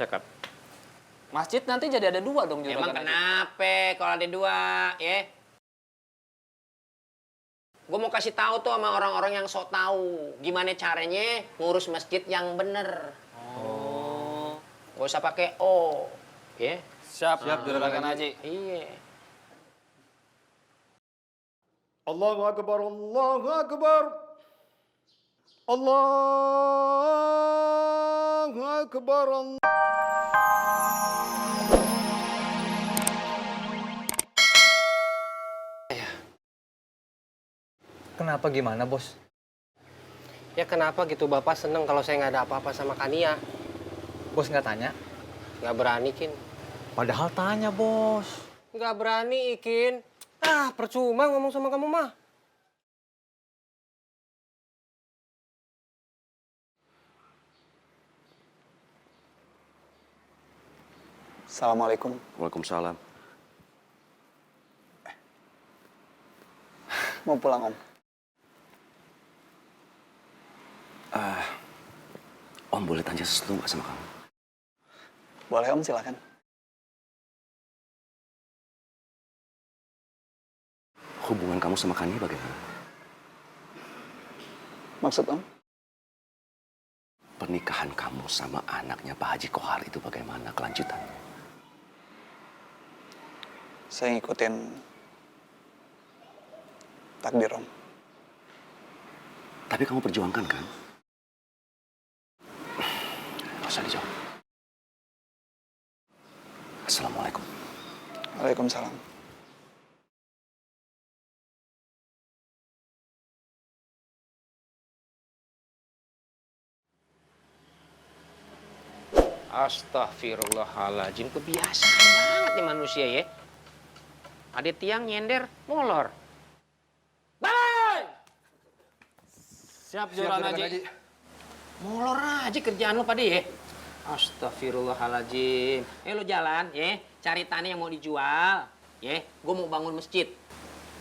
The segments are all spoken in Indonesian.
Zakat. Masjid nanti jadi ada 2 dong Juragan Emang Haji. kenapa kalau ada 2, ya? Gue mau kasih tahu tuh sama orang-orang yang sok tahu gimana caranya ngurus masjid yang bener. Oh. Gak usah pakai O, ya? Siap Juragan Haji. Iya. Allahu Akbar, Allahu Akbar. Allahu Akbar. Kenapa gimana, Bos? Ya kenapa gitu Bapak seneng kalau saya nggak ada apa-apa sama Kania? Bos nggak tanya? Nggak berani, Kin. Padahal tanya, Bos. Nggak berani, Ikin. Ah, percuma ngomong sama kamu mah. Assalamualaikum. Waalaikumsalam. Mau pulang, Om? Om boleh tanya sesuatu nggak sama kamu? Boleh, Om, silakan. Hubungan kamu sama Kani bagaimana? Maksud Om? Pernikahan kamu sama anaknya Pak Haji Kohar itu bagaimana kelanjutannya? Saya ngikutin takdir, Om. Tapi kamu perjuangkan kan? Nggak usah dijawab. Assalamualaikum. Waalaikumsalam. Astagfirullahaladzim, kebiasaan banget nih manusia ya. Ada tiang nyender, molor. Bang! Siap Juragan Haji. Molor aja kerjaan lo pada ya. Astagfirullahaladzim. Lo jalan ya, cari tanah yang mau dijual. Ya, gue mau bangun masjid.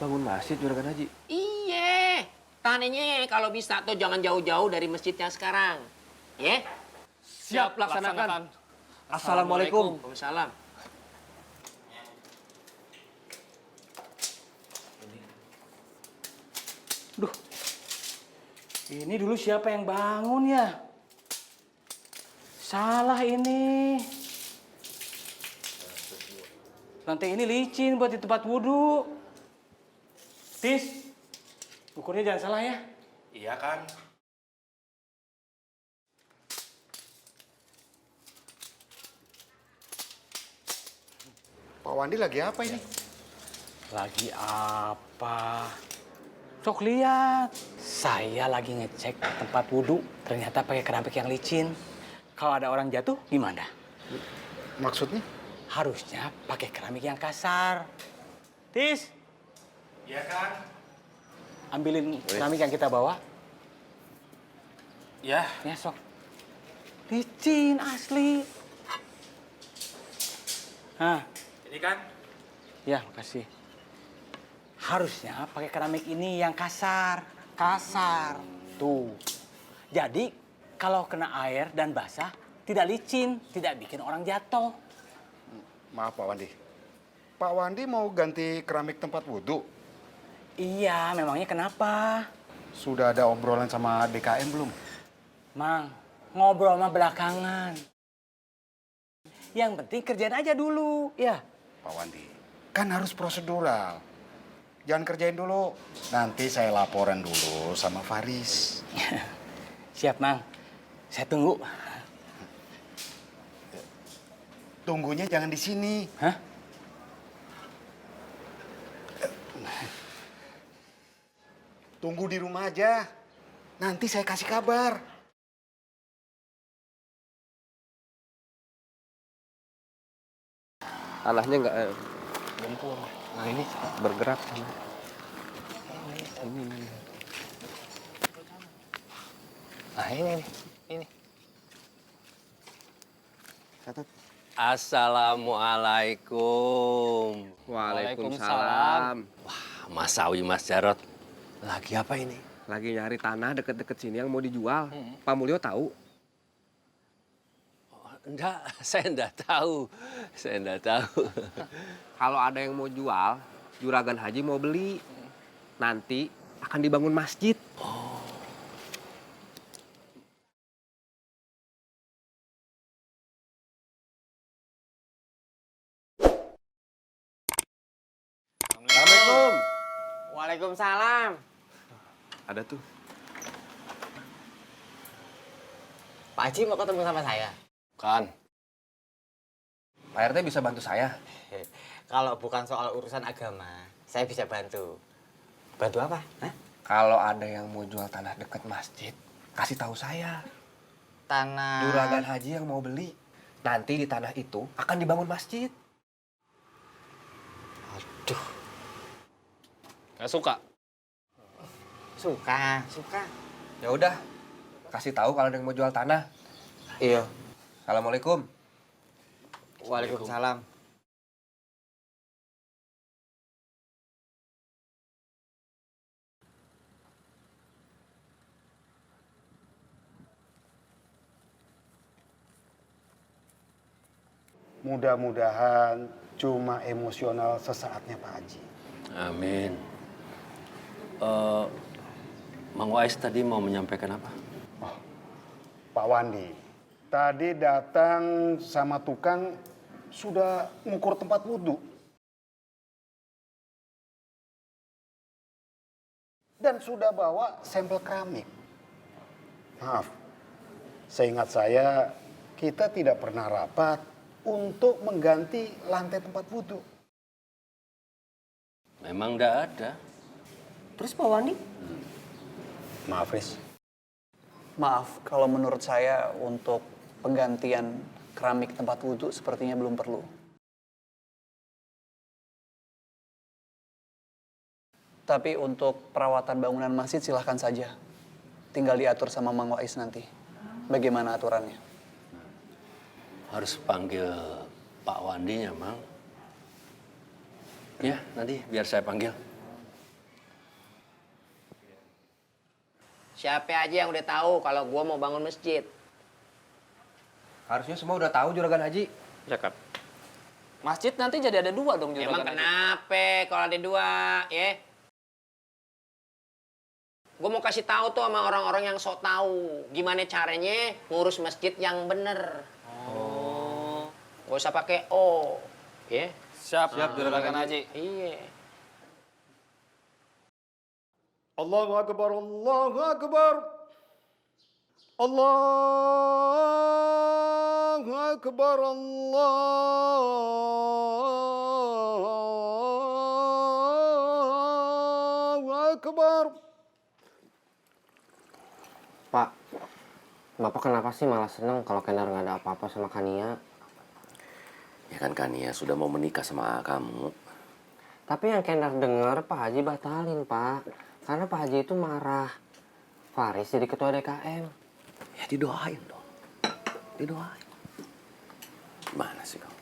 Bangun masjid Juragan Haji. Iya, tanahnya kalau bisa tuh jangan jauh-jauh dari masjid yang sekarang. Ya? Siap, laksanakan. Assalamualaikum. Waalaikumsalam. Ini dulu siapa yang bangun ya? Salah ini. Lantai ini licin buat di tempat wudhu. Tis, ukurnya jangan salah ya. Iya, Kang. Pak Wandi lagi apa ini? Lagi apa? Sok lihat. Saya lagi ngecek tempat wudhu. Ternyata pakai keramik yang licin. Kalau ada orang jatuh, gimana? Maksudnya? Harusnya pakai keramik yang kasar. Tis, Iya, Kang. ambilin keramik yang kita bawa. Ya. Ya, sok. Licin, asli. Nah, Ini kan? ya, makasih. Harusnya pakai keramik ini yang kasar. Kasar. Tuh. Jadi, kalau kena air dan basah, tidak licin, tidak bikin orang jatuh. Maaf, Pak Wandi. Pak Wandi mau ganti keramik tempat wudhu? Iya, memangnya kenapa? Sudah ada obrolan sama DKM belum? Mang, ngobrol mah belakangan. Yang penting kerjain aja dulu, ya. Pak Wandi, kan harus prosedural. Jangan kerjain dulu. Nanti saya laporan dulu sama Faris. Siap, Mang. Saya tunggu. Tunggunya jangan di sini. Hah? Tunggu di rumah aja. Nanti saya kasih kabar. Tanahnya nggak gempur. Nah ini bergerak. Ini. Nah ini. Catat. Assalamualaikum. Waalaikumsalam. Mas Sawi, Mas Jarot. Lagi apa ini? Lagi nyari tanah deket-deket sini yang mau dijual. Pak Mulyo tahu? Enggak, saya enggak tahu. Saya enggak tahu. Kalau ada yang mau jual, Juragan Haji mau beli. Nanti akan dibangun masjid. Assalamualaikum. Waalaikumsalam. Ada tuh. Pak Haji mau ketemu sama saya? Kan, Pak RT bisa bantu saya? Kalau bukan soal urusan agama, saya bisa bantu. Bantu apa? Hah? Kalau ada yang mau jual tanah dekat masjid, kasih tahu saya. Tanah... Juragan Haji yang mau beli. Nanti di tanah itu akan dibangun masjid. Aduh, nggak suka. suka. Ya udah, kasih tahu kalau ada yang mau jual tanah. Iya. Assalamualaikum. Waalaikumsalam. Mudah-mudahan cuma emosional sesaatnya Pak Haji. Amin. Mang Wais tadi mau menyampaikan apa? Pak Wandi, tadi datang sama tukang sudah ngukur tempat wudhu. Dan sudah bawa sampel keramik. Maaf, seingat saya kita tidak pernah rapat untuk mengganti lantai tempat wudhu. Memang enggak ada. Terus Pak Wandi? Maaf, Riz. Maaf, kalau menurut saya untuk penggantian keramik tempat wudhu sepertinya belum perlu. Tapi untuk perawatan bangunan masjid silahkan saja. Tinggal diatur sama Mang Wais nanti. Bagaimana aturannya? Harus panggil Pak Wandinya, Mang. Ya, nanti biar saya panggil. Siapa aja yang udah tahu kalau gua mau bangun masjid? Harusnya semua udah tahu Juragan Haji. Cakep. Masjid nanti jadi ada 2 dong Emang kenapa kalau ada 2, ya? Gue mau kasih tahu tuh sama orang-orang yang sok tahu gimana caranya ngurus masjid yang bener. Oh. Gak usah pakai O, ya? Siap, Juragan Haji. Iya. Allahu Akbar, Allahu Akbar. Allahu Akbar, Allahu Akbar. Pak, Bapak kenapa sih malah seneng kalau Kendar nggak ada apa-apa sama Kania? Ya kan Kania sudah mau menikah sama kamu. Tapi yang Kendar dengar Pak Haji batalin, Pak. Karena Pak Haji itu marah. Faris jadi ketua DKM. Ya didoain dong. Didoain. Gimana sih kamu?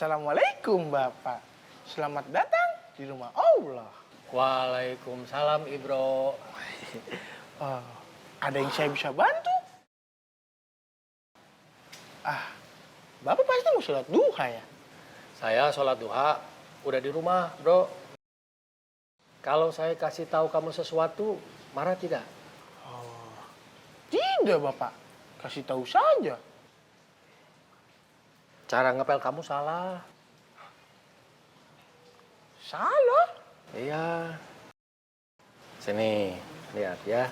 Assalamualaikum Bapak. Selamat datang di rumah Allah. Waalaikumsalam, Ibro. Ada yang saya bisa bantu? Bapak pasti mau sholat duha ya? Saya sholat duha, udah di rumah, bro. Kalau saya kasih tahu kamu sesuatu, marah tidak? Tidak Bapak, kasih tahu saja. Cara ngepel kamu salah. Salah? Iya. Sini, lihat ya.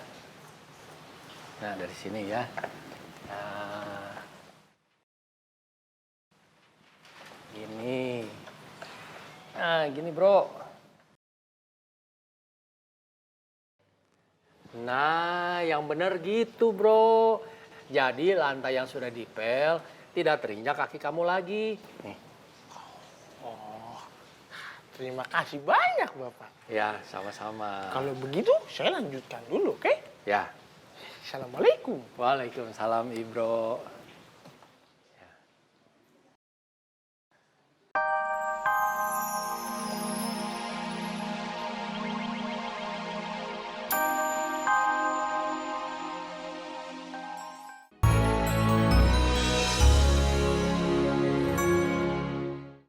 Nah, dari sini ya. Nah. Gini. Nah, gini, bro. Nah, yang bener gitu, bro. Jadi lantai yang sudah dipel tidak terinjak kaki kamu lagi. Nih. Terima kasih banyak, Bapak. Ya, sama-sama. Kalau begitu, saya lanjutkan dulu, oke? Ya. Assalamualaikum. Waalaikumsalam, Ibro.